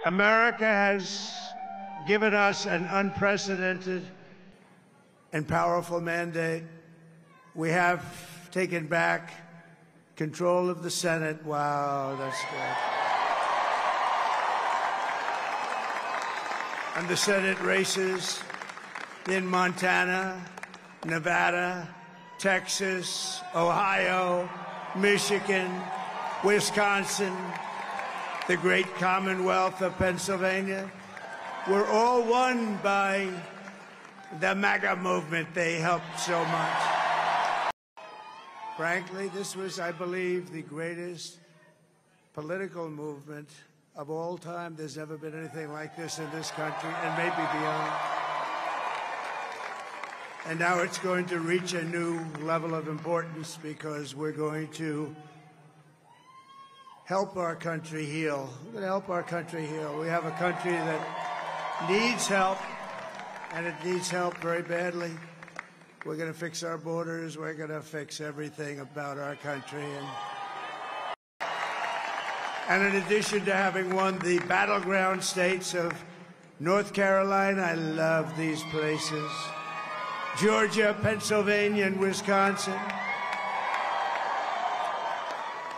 America has given us an unprecedented and powerful mandate. We have taken back control of the Senate. Wow, that's great. And the Senate races in Montana, Nevada, Texas, Ohio, Michigan, Wisconsin, the great Commonwealth of Pennsylvania, were all won by the MAGA movement. They helped so much. Frankly, this was, I believe, the greatest political movement of all time. There's never been anything like this in this country, and maybe beyond. And now it's going to reach a new level of importance because we're going to help our country heal. We're going to help our country heal. We have a country that needs help, and it needs help very badly. We're going to fix our borders. We're going to fix everything about our country. And in addition to having won the battleground states of North Carolina, I love these places, Georgia, Pennsylvania, and Wisconsin,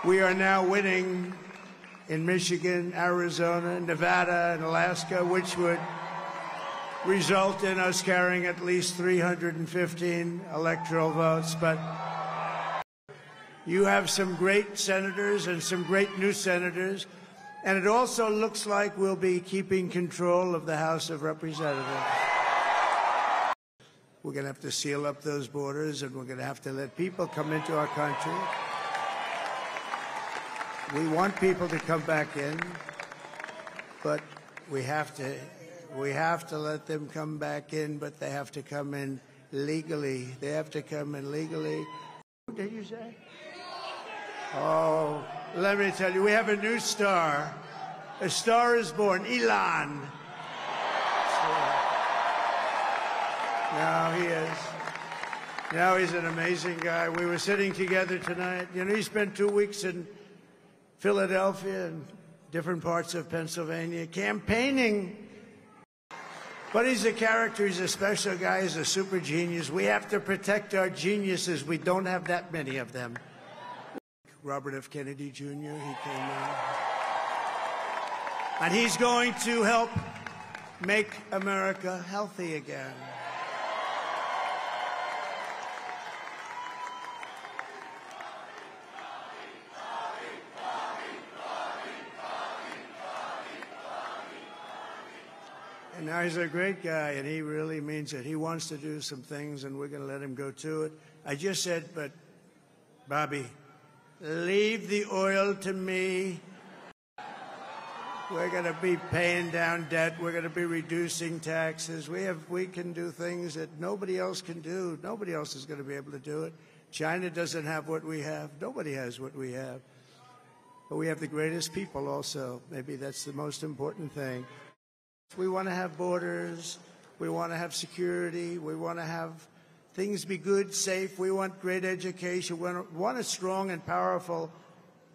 we are now winning in Michigan, Arizona, Nevada, and Alaska, which would result in us carrying at least 315 electoral votes. But you have some great senators and some great new senators, and it also looks like we'll be keeping control of the House of Representatives. We're going to have to seal up those borders, and we're going to have to let people come into our country. We want people to come back in, but we have to let them come back in, but they have to come in legally. They have to come in legally. What did you say? Oh, let me tell you, we have a new star. A star is born, Elon. Now he is. Now he's an amazing guy. We were sitting together tonight. You know, he spent 2 weeks in Philadelphia and different parts of Pennsylvania campaigning. But he's a character. He's a special guy. He's a super genius. We have to protect our geniuses. We don't have that many of them. Robert F. Kennedy Jr., he came in. And he's going to help make America healthy again. And now he's a great guy, and he really means it. He wants to do some things, and we're going to let him go to it. I just said, but, Bobby, leave the oil to me. We're going to be paying down debt. We're going to be reducing taxes. We can do things that nobody else can do. Nobody else is going to be able to do it. China doesn't have what we have. Nobody has what we have. But we have the greatest people also. Maybe that's the most important thing. We want to have borders. We want to have security. We want to have things be good, safe. We want great education. We want a strong and powerful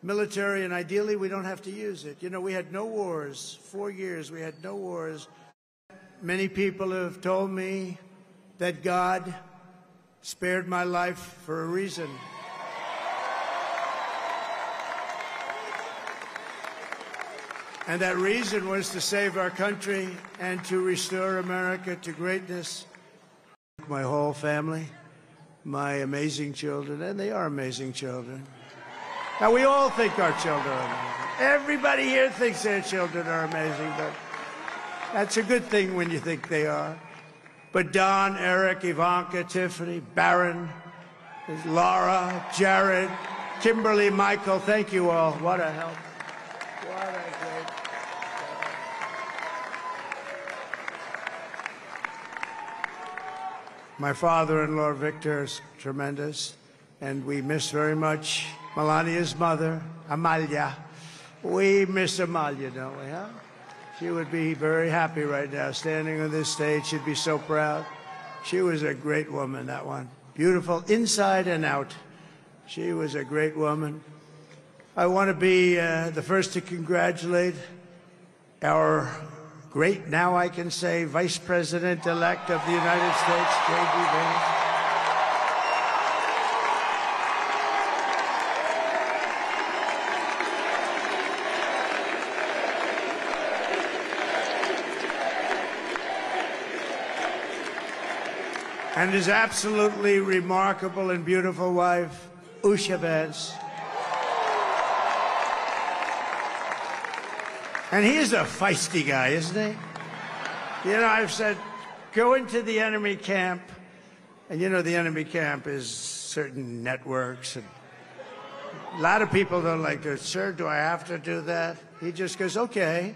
military, and ideally we don't have to use it. You know, we had no wars. 4 years we had no wars. Many people have told me that God spared my life for a reason. And that reason was to save our country and to restore America to greatness. My whole family, my amazing children, and they are amazing children. Now, we all think our children are amazing. Everybody here thinks their children are amazing, but that's a good thing when you think they are. But Don, Eric, Ivanka, Tiffany, Barron, Laura, Jared, Kimberly, Michael, thank you all. What a help. What a great... My father-in-law, Victor, is tremendous. And we miss very much Melania's mother, Amalia. We miss Amalia, don't we, huh? She would be very happy right now, standing on this stage. She'd be so proud. She was a great woman, that one. Beautiful inside and out. She was a great woman. I want to be the first to congratulate our great, now I can say, Vice President-elect of the United States, J.D. Vance. And his absolutely remarkable and beautiful wife, Usha Vance. And he is a feisty guy, isn't he? You know, I've said, go into the enemy camp, and you know the enemy camp is certain networks, and a lot of people don't like to, sir, do I have to do that? He just goes, okay,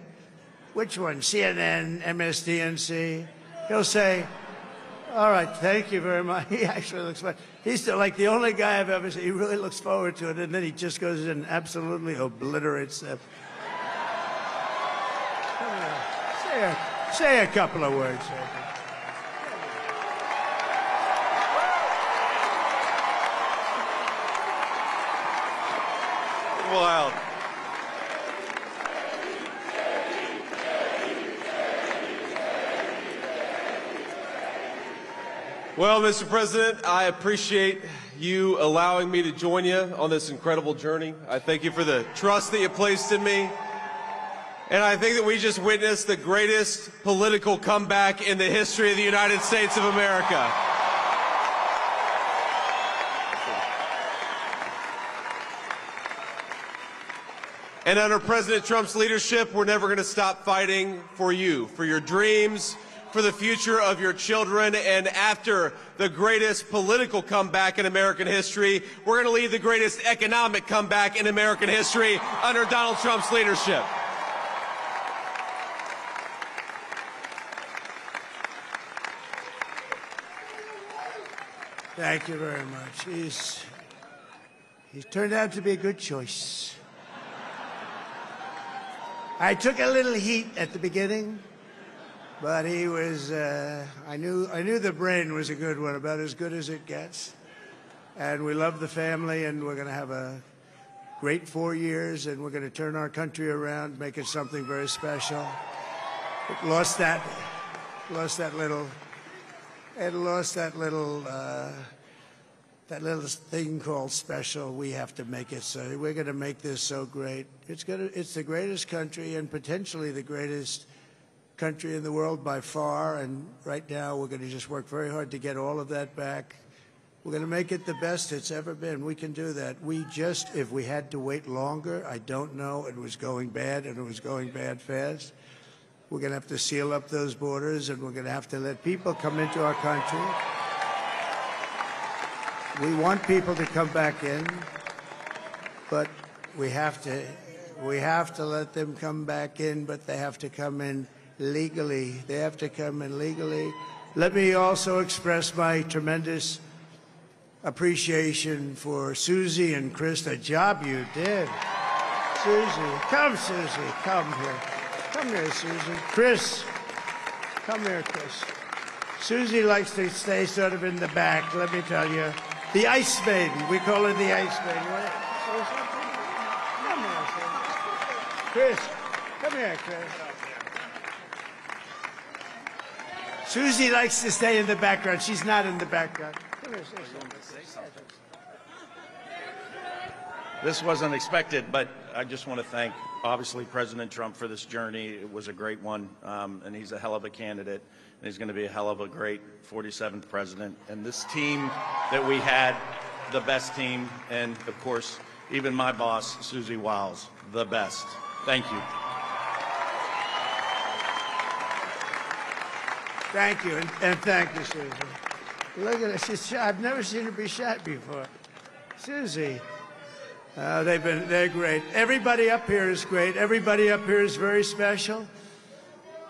which one, CNN, MSDNC? He'll say, all right, thank you very much. He actually looks fun. He's like the only guy I've ever seen. He really looks forward to it, and then he just goes in and absolutely obliterates them. Say a couple of words. Wow. Well, Mr. President, I appreciate you allowing me to join you on this incredible journey. I thank you for the trust that you placed in me. And I think that we just witnessed the greatest political comeback in the history of the United States of America. And under President Trump's leadership, we're never going to stop fighting for you, for your dreams, for the future of your children. And after the greatest political comeback in American history, we're going to lead the greatest economic comeback in American history under Donald Trump's leadership. Thank you very much. He's turned out to be a good choice. I took a little heat at the beginning, but he was, I knew the brain was a good one, about as good as it gets. And we love the family, and we're going to have a great 4 years, and we're going to turn our country around, make it something very special. It lost that little thing called special. We have to make it so. We're going to make this so great. It's the greatest country and potentially the greatest country in the world by far. And right now we're going to just work very hard to get all of that back. We're going to make it the best it's ever been. We can do that. If we had to wait longer, I don't know. It was going bad, and it was going bad fast. We're going to have to seal up those borders, and we're going to have to let people come into our country. We want people to come back in, but we have to let them come back in, but they have to come in legally. They have to come in legally. Let me also express my tremendous appreciation for Susie and Chris, the job you did. Susie, come here. Come here, Susie. Chris, come here, Chris. Susie likes to stay sort of in the back, let me tell you. The Ice Maiden, we call her the Ice Maiden. Come here, Chris. Come here, Chris. Susie likes to stay in the background. She's not in the background. Come here, Susie. This wasn't expected, but I just want to thank, obviously, President Trump for this journey. It was a great one, and he's a hell of a candidate, and he's going to be a hell of a great 47th president. And this team that we had, the best team, and, of course, even my boss, Susie Wiles, the best. Thank you. Thank you, and thank you, Susie. Look at her. I've never seen her be shot before. Susie. They're great. Everybody up here is great. Everybody up here is very special.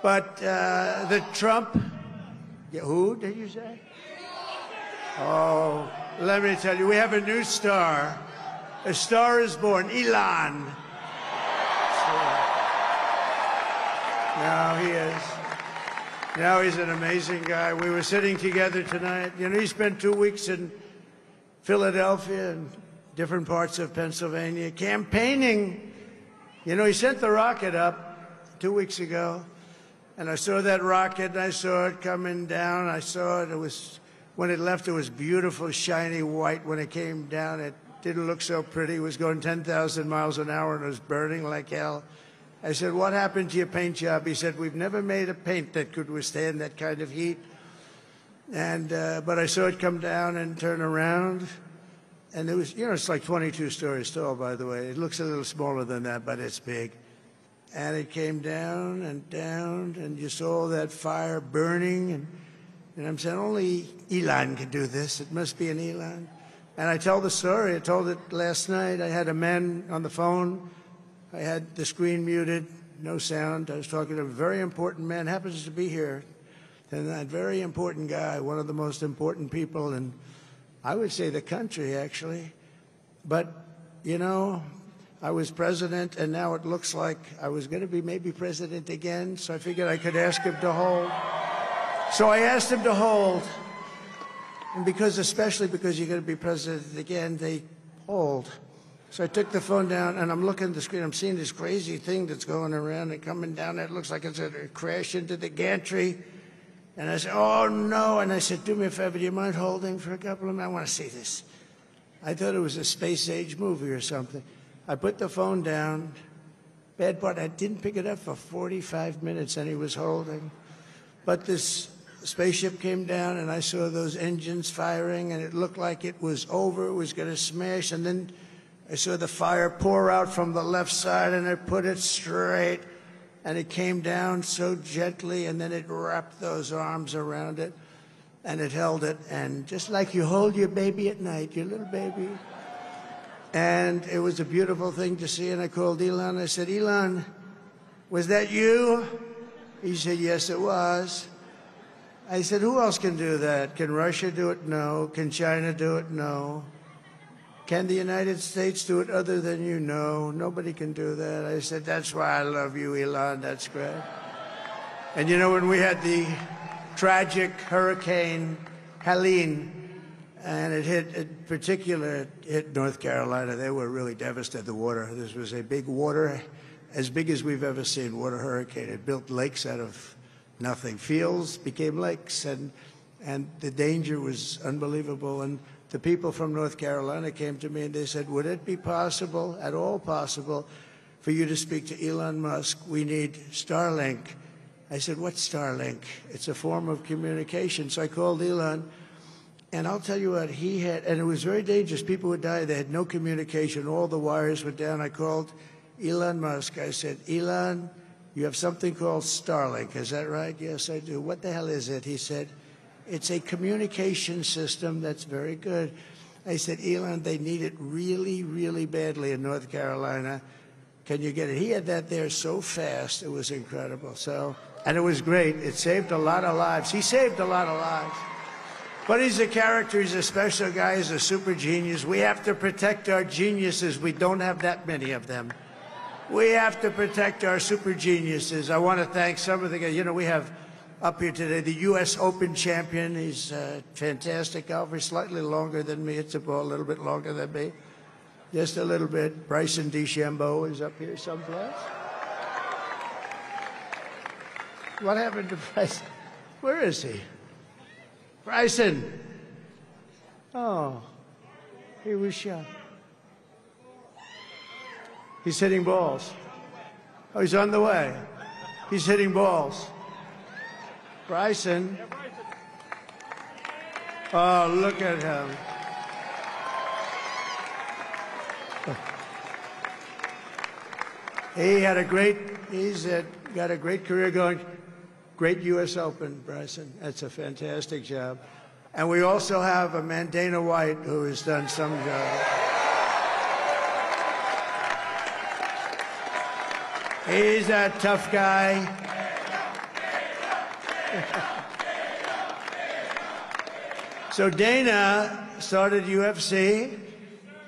But the Trump, who did you say? Oh, let me tell you, we have a new star. A star is born, Elon. Now he is. Now he's an amazing guy. We were sitting together tonight. You know, he spent 2 weeks in Philadelphia and different parts of Pennsylvania campaigning. You know, he sent the rocket up 2 weeks ago, and I saw that rocket, and I saw it coming down. I saw it. It was, when it left, it was beautiful, shiny white. When it came down, it didn't look so pretty. It was going 10,000 miles an hour, and it was burning like hell. I said, what happened to your paint job? He said, we've never made a paint that could withstand that kind of heat. And, but I saw it come down and turn around. And it was, you know, it's like 22 stories tall, by the way. It looks a little smaller than that, but it's big. And it came down, and you saw that fire burning. And I'm saying, only Elon can do this. It must be an Elon. And I tell the story. I told it last night. I had a man on the phone. I had the screen muted, no sound. I was talking to a very important man, happens to be here. And that very important guy, one of the most important people in, I would say, the country, actually. But, you know, I was president, and now it looks like I was going to be maybe president again, so I figured I could ask him to hold. So I asked him to hold. And especially because you're going to be president again, they hold. So I took the phone down, and I'm looking at the screen. I'm seeing this crazy thing that's going around and coming down. It looks like it's going to crash into the gantry. And I said, oh, no. And I said, do me a favor, do you mind holding for a couple of minutes? I want to see this. I thought it was a space-age movie or something. I put the phone down. Bad part, I didn't pick it up for 45 minutes, and he was holding. But this spaceship came down, and I saw those engines firing, and it looked like it was over. It was going to smash, and then I saw the fire pour out from the left side, and I put it straight, and it came down so gently, and then it wrapped those arms around it, and it held it, and just like you hold your baby at night, your little baby. And it was a beautiful thing to see, and I called Elon. I said, Elon, was that you? He said, yes, it was. I said, who else can do that? Can Russia do it? No. Can China do it? No. Can the United States do it other than you? No, nobody can do that. I said, that's why I love you, Elon. That's great. And you know, when we had the tragic Hurricane Helene, and it hit North Carolina, they were really devastated, the water. This was a big water, as big as we've ever seen, water hurricane. It built lakes out of nothing. Fields became lakes, and the danger was unbelievable. And the people from North Carolina came to me and they said, would it be possible, at all possible, for you to speak to Elon Musk? We need Starlink. I said, what's Starlink? It's a form of communication. So I called Elon, and I'll tell you what, he had, and it was very dangerous. People would die. They had no communication. All the wires were down. I called Elon Musk. I said, Elon, you have something called Starlink. Is that right? Yes, I do. What the hell is it? He said, it's a communication system that's very good. I said, Elon, they need it really, really badly in North Carolina. Can you get it? He had that there so fast, it was incredible. So, and it was great. It saved a lot of lives. He saved a lot of lives. But he's a character. He's a special guy. He's a super genius. We have to protect our geniuses. We don't have that many of them. We have to protect our super geniuses. I want to thank some of the guys. You know, we have up here today the U.S. Open champion. He's a fantastic golfer, slightly longer than me. It's a ball, a little bit longer than me. Just a little bit. Bryson DeChambeau is up here someplace. What happened to Bryson? Where is he? Bryson. Oh, he was shot. He's hitting balls. Oh, he's on the way. He's hitting balls. Bryson. Oh, look at him. He's got a great career going. Great U.S. Open, Bryson. That's a fantastic job. And we also have a man, Dana White, who has done some job. He's a tough guy. So Dana started UFC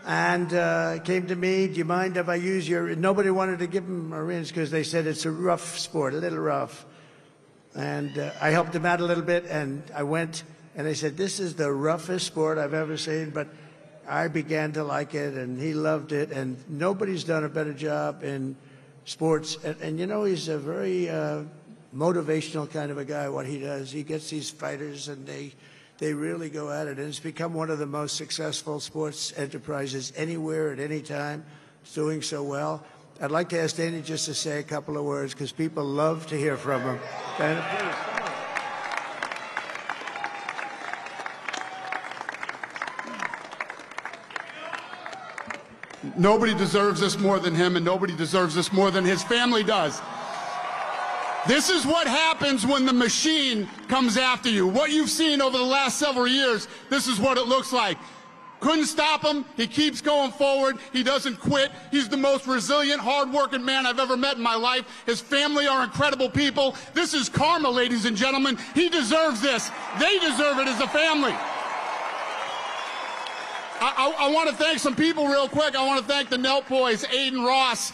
and came to me, do you mind if I use your... Nobody wanted to give him a rinse because they said it's a rough sport, a little rough. And I helped him out a little bit, and I went, and they said, this is the roughest sport I've ever seen, but I began to like it, and he loved it, and nobody's done a better job in sports. And you know, he's a very motivational kind of a guy, what he does. He gets these fighters, and they really go at it, and it's become one of the most successful sports enterprises anywhere at any time. It's doing so well. I'd like to ask Dana just to say a couple of words, because people love to hear from him. Dana, please. Nobody deserves this more than him, and nobody deserves this more than his family does. This is what happens when the machine comes after you. What you've seen over the last several years, this is what it looks like. Couldn't stop him. He keeps going forward. He doesn't quit. He's the most resilient, hard-working man I've ever met in my life. His family are incredible people. This is karma, ladies and gentlemen. He deserves this. They deserve it as a family. I want to thank some people real quick. I want to thank the Nelp boys, Aiden Ross,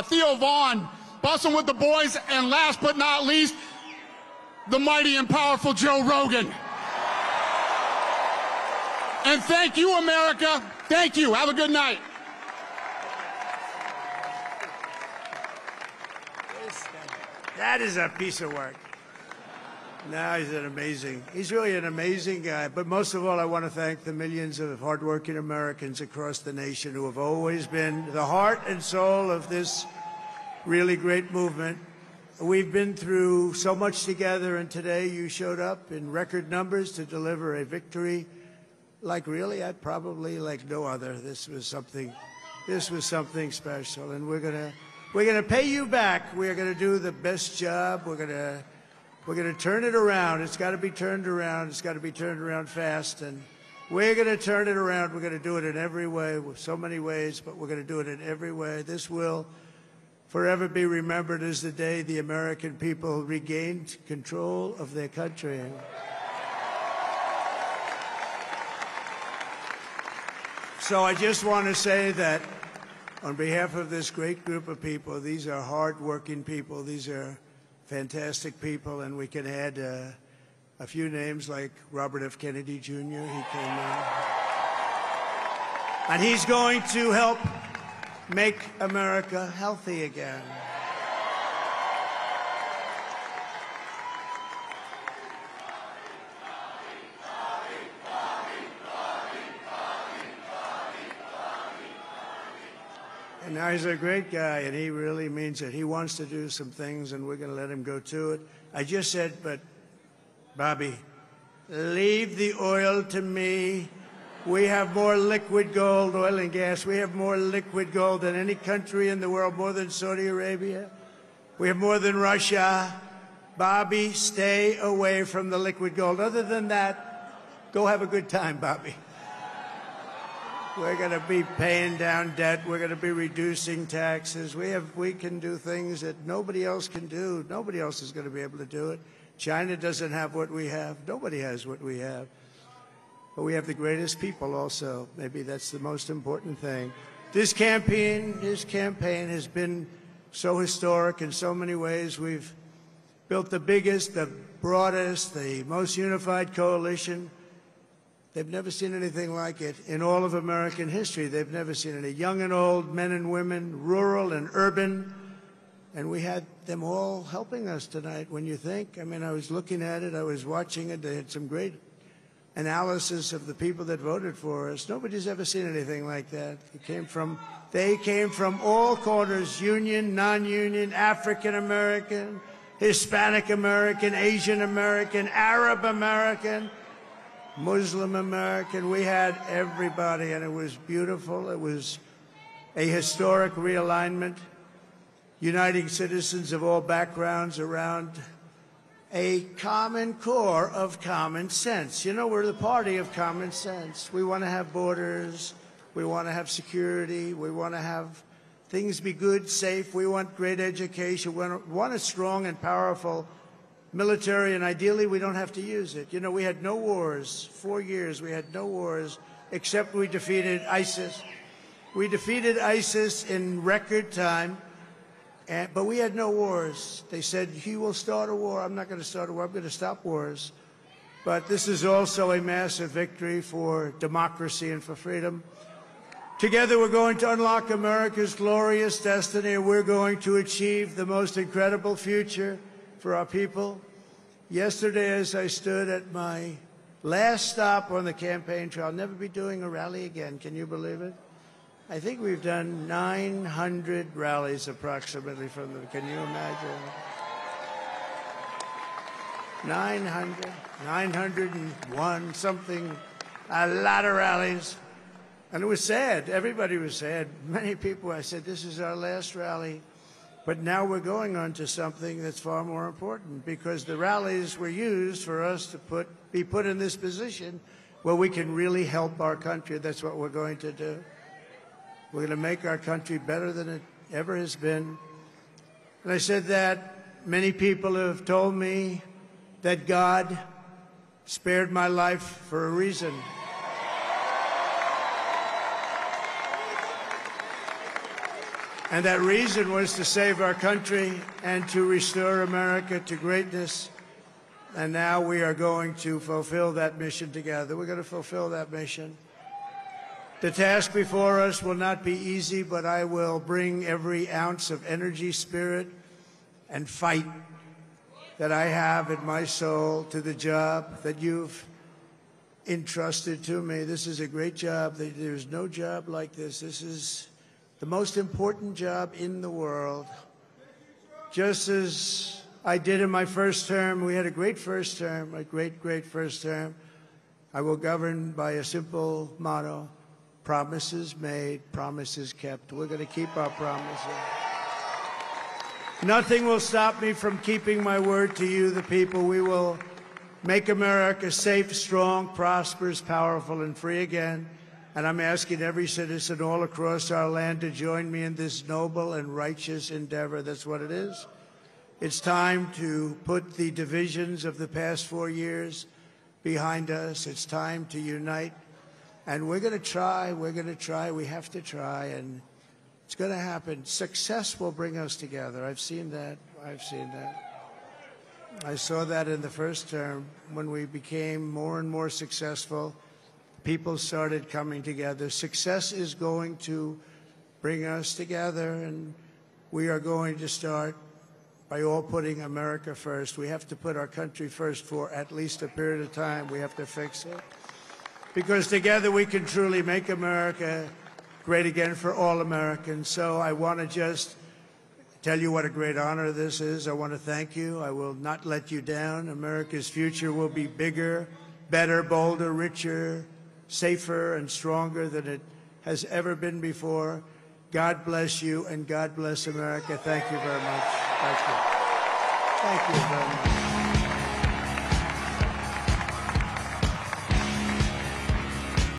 Theo Vaughn, Bussin' with the boys, and last but not least, the mighty and powerful Joe Rogan. And thank you, America. Thank you. Have a good night. That is a piece of work. No, he's really an amazing guy. But most of all, I want to thank the millions of hardworking Americans across the nation who have always been the heart and soul of this really great movement. We've been through so much together, and today you showed up in record numbers to deliver a victory like like no other. This was something special, and we're gonna pay you back. We're gonna do the best job. We're gonna turn it around. It's got to be turned around. It's got to be turned around fast, and we're gonna turn it around. We're gonna do it in every way, with so many ways, but we're gonna do it in every way. This will forever be remembered as the day the American people regained control of their country. So I just want to say that on behalf of this great group of people, these are hard-working people. These are fantastic people, and we can add a few names like Robert F. Kennedy Jr. He came in. And he's going to help make America healthy again. And now he's a great guy, and he really means it. He wants to do some things, and we're going to let him go to it. I just said, but, Bobby, leave the oil to me. We have more liquid gold, oil and gas. We have more liquid gold than any country in the world, more than Saudi Arabia. We have more than Russia. Bobby, stay away from the liquid gold. Other than that, go have a good time, Bobby. We're going to be paying down debt. We're going to be reducing taxes. We can do things that nobody else can do. Nobody else is going to be able to do it. China doesn't have what we have. Nobody has what we have. But we have the greatest people also. Maybe that's the most important thing. This campaign has been so historic in so many ways. We've built the biggest, the broadest, the most unified coalition. They've never seen anything like it in all of American history. They've never seen any young and old, men and women, rural and urban. And we had them all helping us tonight. When you think, I mean, I was looking at it, I was watching it. They had some great analysis of the people that voted for us. Nobody's ever seen anything like that. They came from all corners, union, non-union, African American, Hispanic American, Asian American, Arab American, Muslim American. We had everybody, and it was beautiful. It was a historic realignment, uniting citizens of all backgrounds around a common core of common sense. You know, we're the party of common sense. We want to have borders. We want to have security. We want to have things be good, safe. We want great education. We want a strong and powerful military, and ideally we don't have to use it. You know, we had no wars, 4 years, we had no wars, except we defeated ISIS. We defeated ISIS in record time, but we had no wars. They said, he will start a war. I'm not going to start a war. I'm going to stop wars. But this is also a massive victory for democracy and for freedom. Together we're going to unlock America's glorious destiny, and we're going to achieve the most incredible future for our people. Yesterday, as I stood at my last stop on the campaign trail, I'll never be doing a rally again. Can you believe it? I think we've done 900 rallies approximately from them. Can you imagine? 900, 901, something, a lot of rallies. And it was sad. Everybody was sad. Many people, I said, this is our last rally. But now we're going on to something that's far more important, because the rallies were used for us to be put in this position where we can really help our country. That's what we're going to do. We're going to make our country better than it ever has been. And I said that many people have told me that God spared my life for a reason. And that reason was to save our country and to restore America to greatness. And now we are going to fulfill that mission together. We're going to fulfill that mission. The task before us will not be easy, but I will bring every ounce of energy, spirit, and fight that I have in my soul to the job that you've entrusted to me. This is a great job. There's no job like this. This is the most important job in the world. Just as I did in my first term, we had a great first term, a great, great first term. I will govern by a simple motto: promises made, promises kept. We're going to keep our promises. Nothing will stop me from keeping my word to you, the people. We will make America safe, strong, prosperous, powerful, and free again. And I'm asking every citizen all across our land to join me in this noble and righteous endeavor. That's what it is. It's time to put the divisions of the past 4 years behind us. It's time to unite. And we're going to try. We're going to try. We have to try. And it's going to happen. Success will bring us together. I've seen that. I've seen that. I saw that in the first term when we became more and more successful. People started coming together. Success is going to bring us together, and we are going to start by all putting America first. We have to put our country first for at least a period of time. We have to fix it. Because together we can truly make America great again for all Americans. So I want to just tell you what a great honor this is. I want to thank you. I will not let you down. America's future will be bigger, better, bolder, richer, safer, and stronger than it has ever been before. God bless you, and God bless America. Thank you very much. Thank you. Thank you very much.